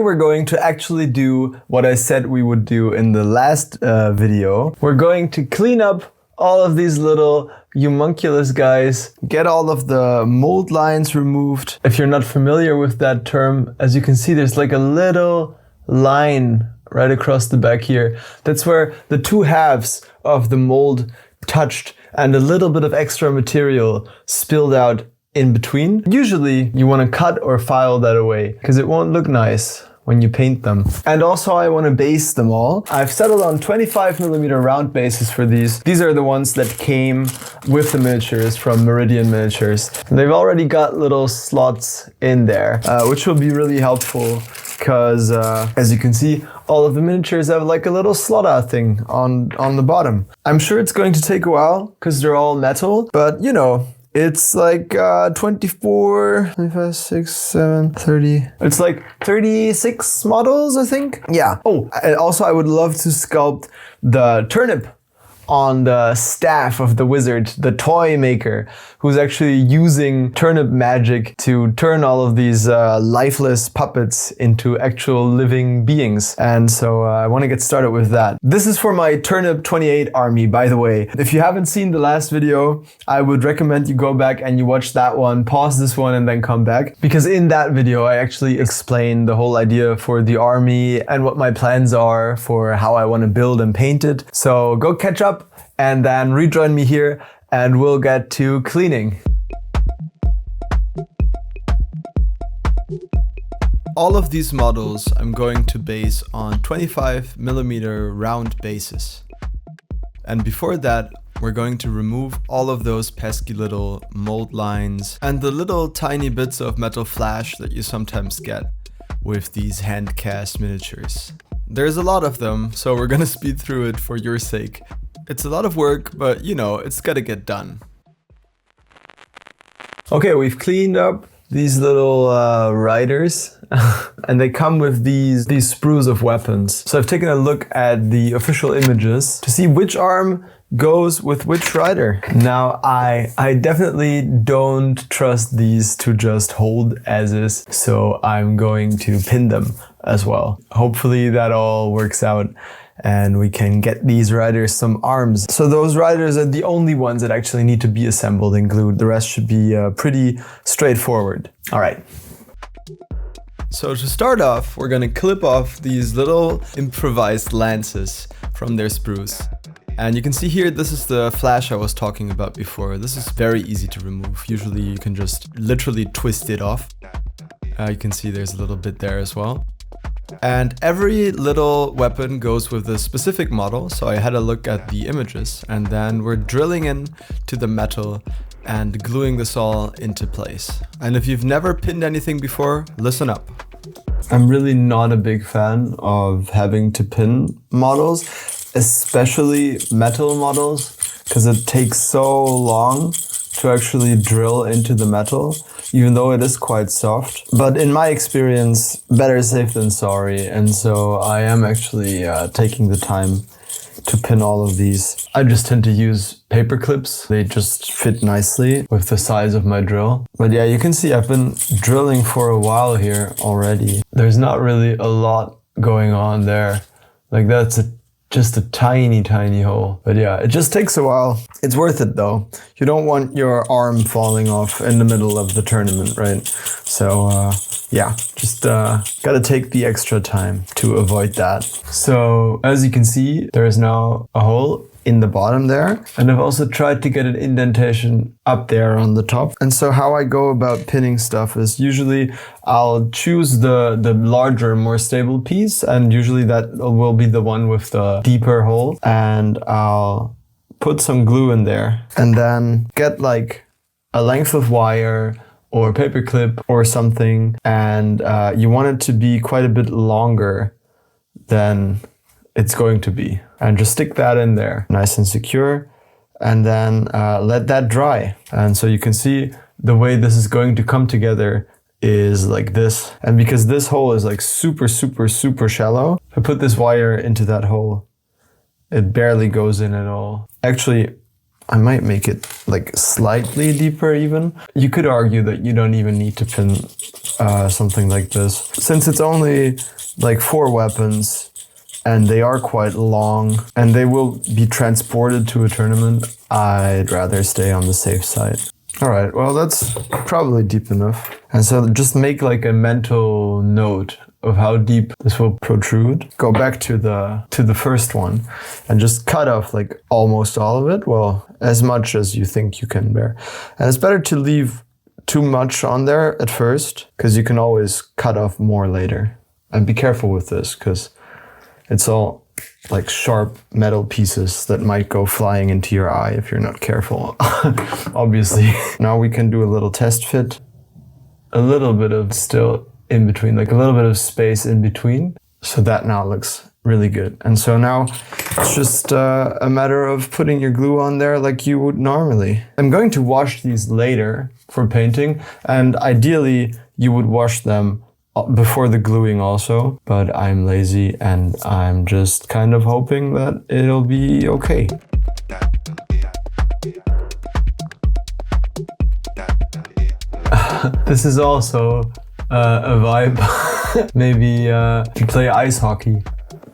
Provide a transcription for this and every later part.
we're going to actually do what I said we would do in the last video. We're going to clean up all of these little homunculus guys, get all of the mold lines removed. If you're not familiar with that term, as you can see, there's like a little line right across the back here. That's where the two halves of the mold touched and a little bit of extra material spilled out in between. Usually you want to cut or file that away because it won't look nice when you paint them. And also I want to base them all. I've settled on 25mm round bases for these. These are the ones that came with the miniatures from Meridian Miniatures. And they've already got little slots in there, which will be really helpful because as you can see, all of the miniatures have like a little slot out thing on the bottom. I'm sure it's going to take a while because they're all metal, but you know, it's like 24, 25, 6, 7, 30. It's like 36 models, I think. Yeah. Oh, and also I would love to sculpt the turnip on the staff of the wizard, the toymaker, who's actually using turnip magic to turn all of these lifeless puppets into actual living beings. And so I want to get started with that. This is for my TURNIP28 army, by the way. If you haven't seen the last video, I would recommend you go back and you watch that one, pause this one and then come back. Because in that video, I actually explain the whole idea for the army and what my plans are for how I want to build and paint it. So go catch up and then rejoin me here and we'll get to cleaning. All of these models I'm going to base on 25mm round bases. And before that, we're going to remove all of those pesky little mold lines and the little tiny bits of metal flash that you sometimes get with these hand cast miniatures. There's a lot of them, so we're gonna speed through it for your sake. It's a lot of work, but you know, it's gotta get done. Okay, we've cleaned up these little riders and they come with these sprues of weapons. So I've taken a look at the official images to see which arm goes with which rider. Now I definitely don't trust these to just hold as is, so I'm going to pin them as well. Hopefully that all works out and we can get these riders some arms. So those riders are the only ones that actually need to be assembled and glued. The rest should be pretty straightforward. All right. So to start off, we're gonna clip off these little improvised lances from their sprues. And you can see here, this is the flash I was talking about before. This is very easy to remove. Usually you can just literally twist it off. You can see there's a little bit there as well. And every little weapon goes with a specific model, so I had a look at the images and then we're drilling in to the metal and gluing this all into place. And if you've never pinned anything before, listen up. I'm really not a big fan of having to pin models, especially metal models, because it takes so long to actually drill into the metal, even though it is quite soft. But in my experience, better safe than sorry. And so I am actually taking the time to pin all of these. I just tend to use paper clips. They just fit nicely with the size of my drill. But yeah, you can see I've been drilling for a while here already. There's not really a lot going on there. Like that's just a tiny, tiny hole. But yeah, it just takes a while. It's worth it though. You don't want your arm falling off in the middle of the tournament, right? So yeah, just gotta take the extra time to avoid that. So as you can see, there is now a hole in the bottom there. And I've also tried to get an indentation up there on the top. And so how I go about pinning stuff is usually I'll choose the larger, more stable piece. And usually that will be the one with the deeper hole. And I'll put some glue in there and then get like a length of wire or paper clip or something. And you want it to be quite a bit longer than it's going to be. And just stick that in there, nice and secure, and then let that dry. And so you can see the way this is going to come together is like this. And because this hole is like super, super, super shallow, if I put this wire into that hole, it barely goes in at all. Actually, I might make it like slightly deeper even. You could argue that you don't even need to pin something like this. Since it's only like 4 weapons and they are quite long and they will be transported to a tournament, I'd rather stay on the safe side. All right, well, that's probably deep enough. And so just make like a mental note of how deep this will protrude. Go back to the first one and just cut off like almost all of it. Well, as much as you think you can bear. And it's better to leave too much on there at first, because you can always cut off more later. And be careful with this, because it's all like sharp metal pieces that might go flying into your eye if you're not careful, obviously. Now we can do a little test fit. A little bit of still in between, like a little bit of space in between. So that now looks really good. And so now it's just a matter of putting your glue on there like you would normally. I'm going to wash these later for painting, and ideally you would wash them before the gluing also, but I'm lazy and I'm just kind of hoping that it'll be okay. This is also a vibe. Maybe to play ice hockey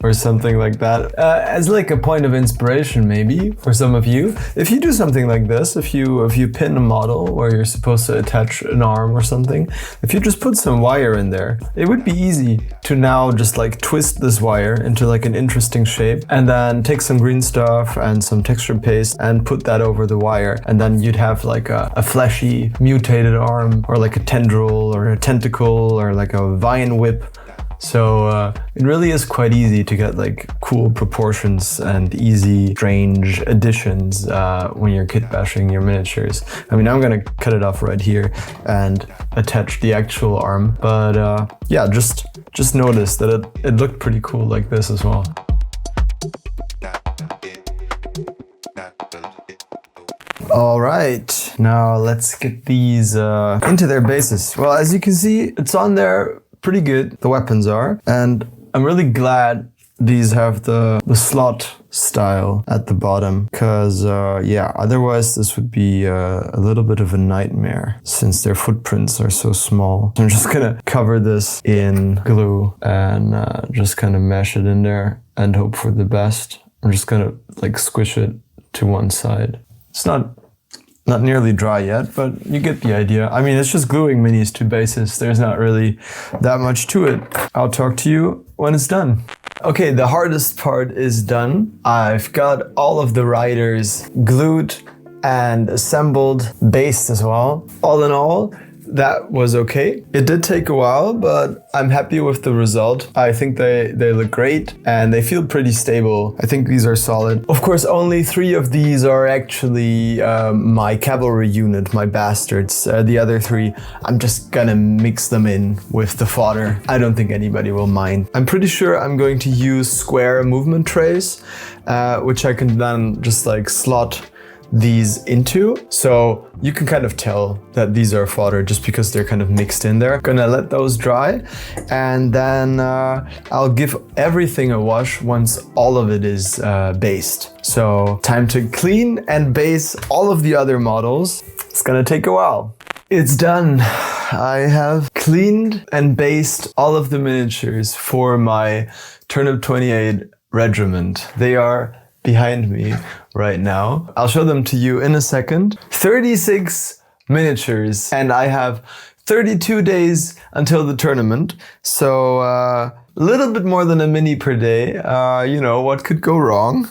or something like that. As like a point of inspiration maybe for some of you. If you do something like this, if you pin a model where you're supposed to attach an arm or something, if you just put some wire in there, it would be easy to now just like twist this wire into like an interesting shape and then take some green stuff and some texture paste and put that over the wire, and then you'd have like a fleshy mutated arm or like a tendril or a tentacle or like a vine whip. So it really is quite easy to get like cool proportions and easy, strange additions when you're kit bashing your miniatures. I mean, I'm gonna cut it off right here and attach the actual arm, but yeah, just notice that it looked pretty cool like this as well. All right, now let's get these into their bases. Well, as you can see, it's on there pretty good, the weapons are, and I'm really glad these have the slot style at the bottom, because yeah, otherwise this would be a little bit of a nightmare since their footprints are so small. So I'm just gonna cover this in glue and just kind of mesh it in there and hope for the best. I'm just gonna like squish it to one side. It's not nearly dry yet, but you get the idea. I mean, it's just gluing minis to bases. There's not really that much to it. I'll talk to you when it's done. Okay, the hardest part is done. I've got all of the riders glued and assembled, based as well. All in all, that was okay. It did take a while, but I'm happy with the result. I think they look great and they feel pretty stable. I think these are solid. Of course, only 3 of these are actually my cavalry unit, my bastards. The other 3, I'm just gonna mix them in with the fodder. I don't think anybody will mind. I'm pretty sure I'm going to use square movement trays, which I can then just like slot these into, so you can kind of tell that these are fodder just because they're kind of mixed in there. Gonna let those dry, and then I'll give everything a wash once all of it is based. So time to clean and base all of the other models. It's gonna take a while. It's done. I have cleaned and based all of the miniatures for my Turnip28 regiment. They are behind me right now. I'll show them to you in a second. 36 miniatures, and I have 32 days until the tournament. So a little bit more than a mini per day. You know, what could go wrong?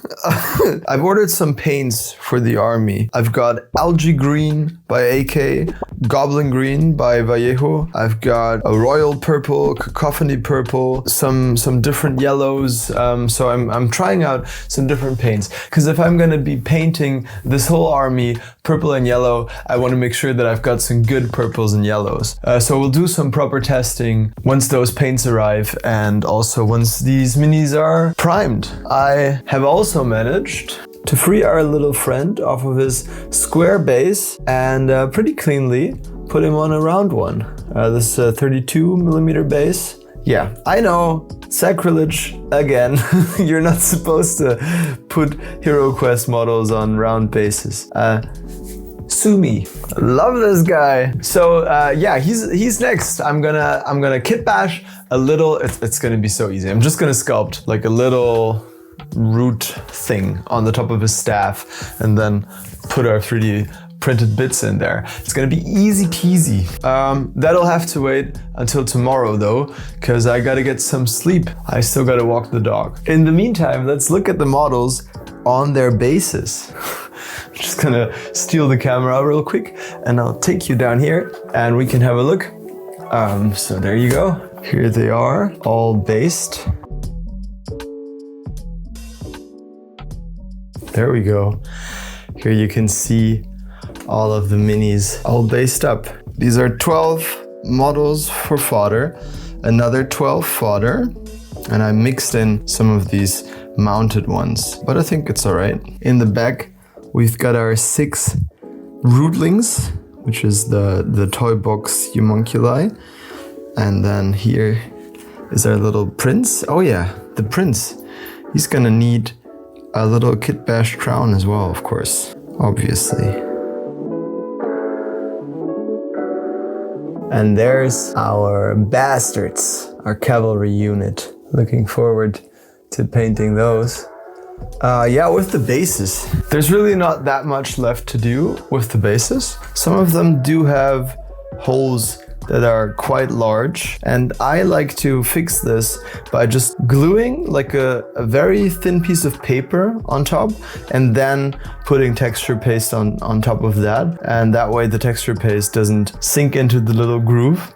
I've ordered some paints for the army. I've got Algae Green by AK, Goblin Green by Vallejo. I've got a Royal Purple, Cacophony Purple, some different yellows. So I'm trying out some different paints, because if I'm gonna be painting this whole army purple and yellow, I want to make sure that I've got some good purples and yellows. So we'll do some proper testing once those paints arrive, and also once these minis are primed. I have also managed to free our little friend off of his square base and pretty cleanly put him on a round one. This 32mm base. Yeah, I know Sacrilege again. You're not supposed to put Heroquest models on round bases. Sue me. Love this guy. So yeah, he's next. I'm gonna kitbash a little. It's gonna be so easy. I'm just gonna sculpt like a little root thing on the top of his staff, and then put our 3D printed bits in there. It's gonna be easy peasy. That'll have to wait until tomorrow though, because I gotta get some sleep. I still gotta walk the dog. In the meantime, let's look at the models on their bases. I'm just gonna steal the camera real quick and I'll take you down here and we can have a look. So there you go. Here they are, all based. There we go. Here you can see all of the minis all based up. These are 12 models for fodder, another 12 fodder, and I mixed in some of these mounted ones, but I think it's all right. In the back, we've got our 6 rootlings, which is the toy box homunculi. And then here is our little prince. Oh yeah, the prince. He's gonna need a little kitbash crown as well, of course, obviously. And there's our bastards, our cavalry unit. Looking forward to painting those. Yeah, with the bases. There's really not that much left to do with the bases. Some of them do have holes that are quite large, and I like to fix this by just gluing like a very thin piece of paper on top and then putting texture paste on top of that, and that way the texture paste doesn't sink into the little groove.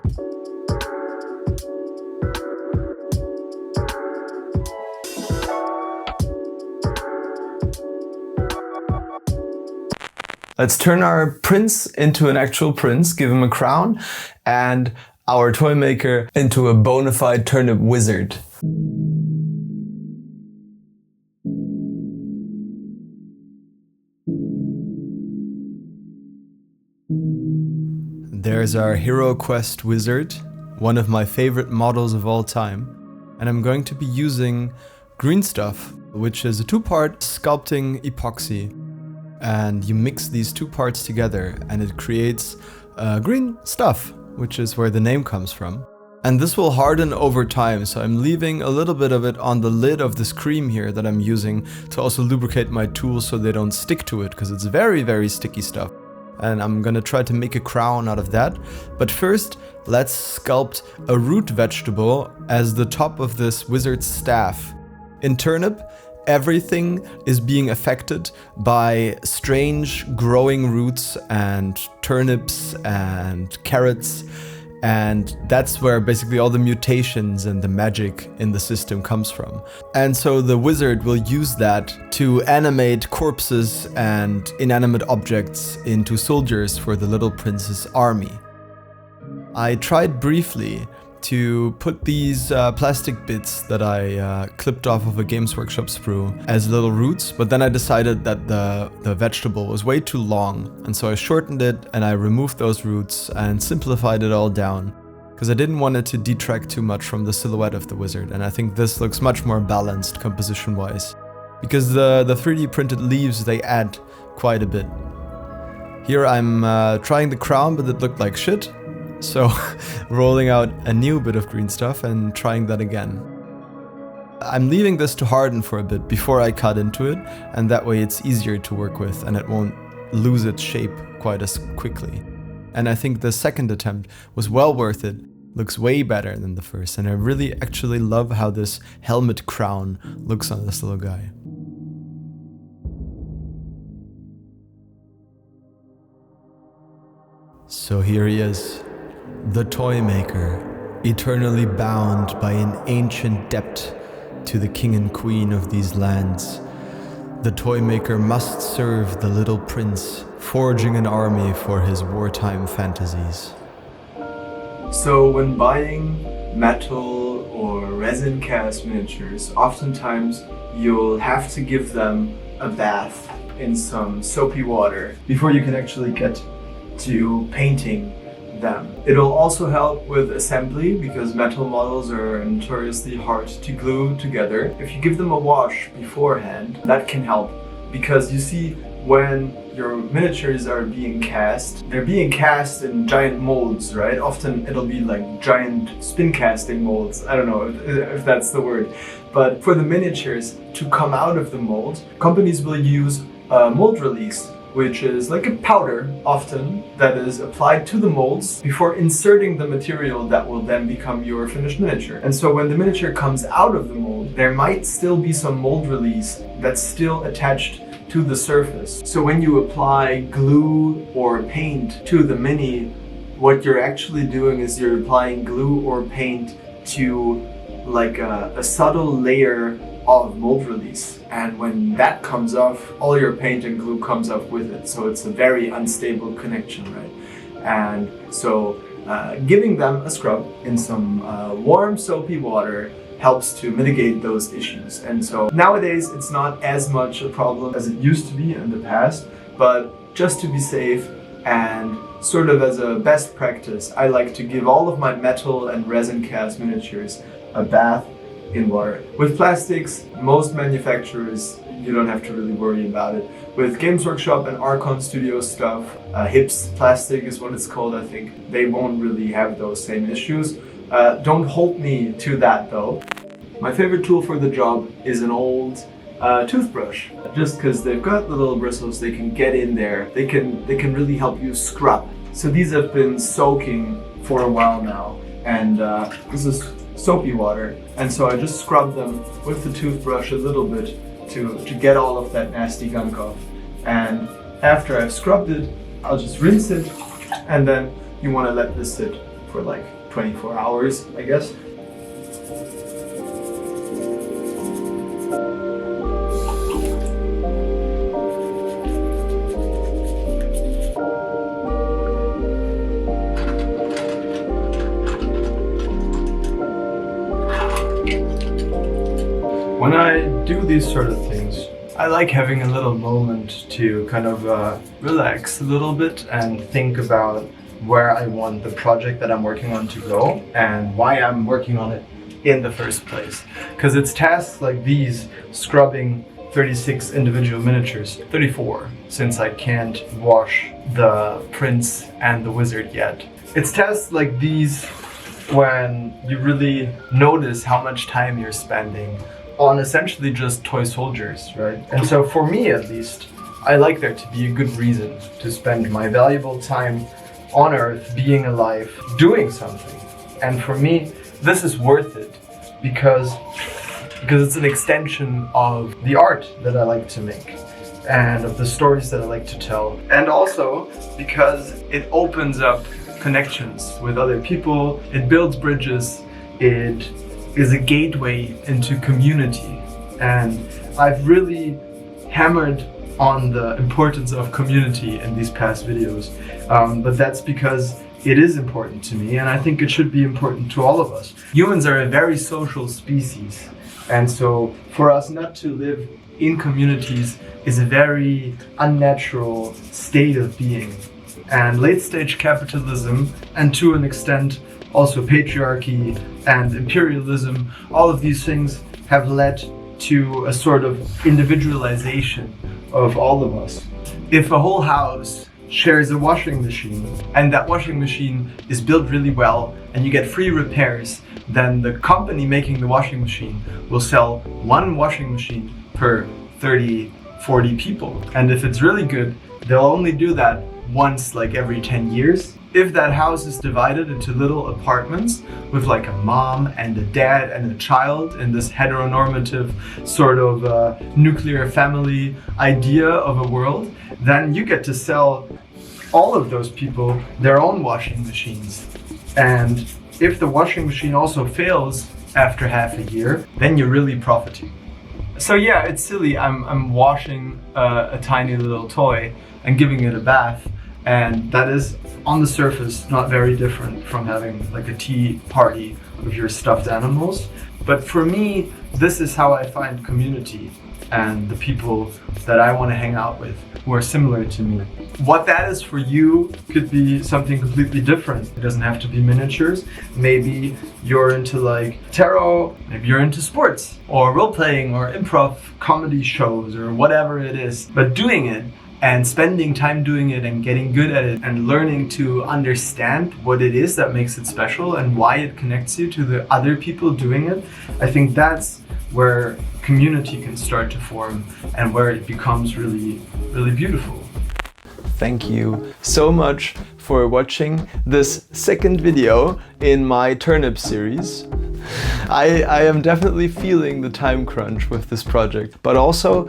Let's turn our prince into an actual prince, give him a crown, and our toymaker into a bona fide turnip wizard. There's our Heroquest Wizard, one of my favorite models of all time. And I'm going to be using green stuff, which is a 2-part sculpting epoxy. And you mix these 2 parts together and it creates green stuff, which is where the name comes from. And this will harden over time, so I'm leaving a little bit of it on the lid of this cream here that I'm using to also lubricate my tools so they don't stick to it, because it's very, very sticky stuff. And I'm gonna try to make a crown out of that. But first, let's sculpt a root vegetable as the top of this wizard's staff. In Turnip, everything is being affected by strange growing roots and turnips and carrots, and that's where basically all the mutations and the magic in the system comes from. And so the wizard will use that to animate corpses and inanimate objects into soldiers for the little prince's army. I tried briefly to put these plastic bits that I clipped off of a Games Workshop sprue as little roots, but then I decided that the vegetable was way too long, and so I shortened it and I removed those roots and simplified it all down, because I didn't want it to detract too much from the silhouette of the wizard, and I think this looks much more balanced composition-wise, because the 3D printed leaves, they add quite a bit. Here I'm trying the crown, but it looked like shit. So rolling out a new bit of green stuff and trying that again. I'm leaving this to harden for a bit before I cut into it, and that way it's easier to work with and it won't lose its shape quite as quickly. And I think the second attempt was well worth it, looks way better than the first, and I really actually love how this helmet crown looks on this little guy. So here he is. The toymaker, eternally bound by an ancient debt to the king and queen of these lands. The toymaker must serve the little prince, forging an army for his wartime fantasies. So when buying metal or resin cast miniatures, oftentimes you'll have to give them a bath in some soapy water before you can actually get to painting them. It'll also help with assembly because metal models are notoriously hard to glue together. If you give them a wash beforehand, that can help, because you see, when your miniatures are being cast, they're being cast in giant molds, right? Often it'll be like giant spin casting molds. I don't know if that's the word. But for the miniatures to come out of the mold, companies will use a mold release, which is like a powder often that is applied to the molds before inserting the material that will then become your finished miniature. And so when the miniature comes out of the mold, there might still be some mold release that's still attached to the surface. So when you apply glue or paint to the mini, what you're actually doing is you're applying glue or paint to like a subtle layer of mold release. And when that comes off, all your paint and glue comes off with it. So it's a very unstable connection, right? And so giving them a scrub in some warm soapy water helps to mitigate those issues. And so nowadays it's not as much a problem as it used to be in the past, but just to be safe and sort of as a best practice, I like to give all of my metal and resin cast miniatures a bath in water. With plastics, most manufacturers, you don't have to really worry about it. With Games Workshop and Archon Studio stuff, HIPS plastic is what it's called, I think, they won't really have those same issues. Don't hold me to that though. My favorite tool for the job is an old toothbrush, just because they've got the little bristles, they can get in there, they can really help you scrub. So these have been soaking for a while now, and this is soapy water, and so I just scrub them with the toothbrush a little bit to get all of that nasty gunk off. And after I've scrubbed it, I'll just rinse it, and then you want to let this sit for like 24 hours, I guess. When I do these sort of things, I like having a little moment to kind of relax a little bit and think about where I want the project that I'm working on to go and why I'm working on it in the first place. Because it's tasks like these, scrubbing 36 individual miniatures, 34, since I can't wash the prince and the wizard yet. It's tasks like these when you really notice how much time you're spending on essentially just toy soldiers, right? And so for me at least, I like there to be a good reason to spend my valuable time on Earth, being alive, doing something. And for me, this is worth it because it's an extension of the art that I like to make and of the stories that I like to tell. And also because it opens up connections with other people, it builds bridges, it is a gateway into community. And I've really hammered on the importance of community in these past videos, but that's because it is important to me, and I think it should be important to all of us. Humans are a very social species, and so for us not to live in communities is a very unnatural state of being. And late stage capitalism, and to an extent also patriarchy and imperialism, all of these things have led to a sort of individualization of all of us. If a whole house shares a washing machine and that washing machine is built really well and you get free repairs, then the company making the washing machine will sell one washing machine per 30, 40 people. And if it's really good, they'll only do that once like every 10 years. If that house is divided into little apartments with like a mom and a dad and a child in this heteronormative sort of nuclear family idea of a world, then you get to sell all of those people their own washing machines. And if the washing machine also fails after half a year, then you're really profiting. So yeah, it's silly. I'm washing a tiny little toy and giving it a bath. And that is, on the surface, not very different from having like a tea party with your stuffed animals. But for me, this is how I find community and the people that I want to hang out with who are similar to me. What that is for you could be something completely different. It doesn't have to be miniatures. Maybe you're into like tarot, maybe you're into sports or role-playing or improv comedy shows or whatever it is. But doing it and spending time doing it and getting good at it and learning to understand what it is that makes it special and why it connects you to the other people doing it, I think that's where community can start to form and where it becomes really, really beautiful. Thank you so much for watching this second video in my turnip series. I am definitely feeling the time crunch with this project, but also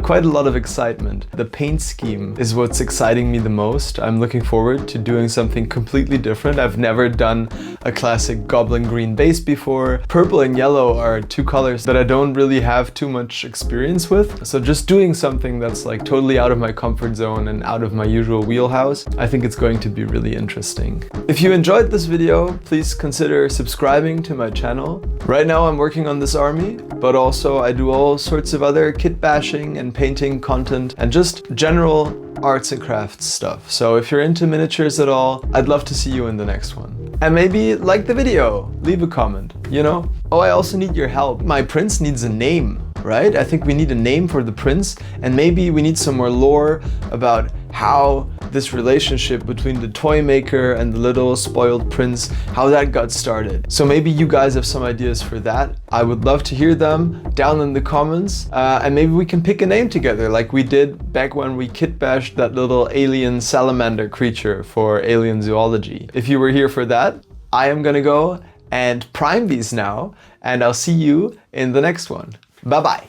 quite a lot of excitement. The paint scheme is what's exciting me the most. I'm looking forward to doing something completely different. I've never done a classic goblin green base before. Purple and yellow are two colors that I don't really have too much experience with. So just doing something that's like totally out of my comfort zone and out of my usual wheelhouse, I think it's going to be really interesting. If you enjoyed this video, please consider subscribing to my channel. Right now I'm working on this army, but also I do all sorts of other kit bashing and painting content and just general arts and crafts stuff. So if you're into miniatures at all, I'd love to see you in the next one. And maybe like the video, leave a comment, you know? Oh, I also need your help. My prince needs a name, right? I think we need a name for the prince, and maybe we need some more lore about how this relationship between the toymaker and the little spoiled prince, how that got started. So maybe you guys have some ideas for that. I would love to hear them down in the comments, and maybe we can pick a name together like we did back when we kit bashed that little alien salamander creature for Alien Zoology. If you were here for that, I am gonna go and prime these now, and I'll see you in the next one. Bye bye.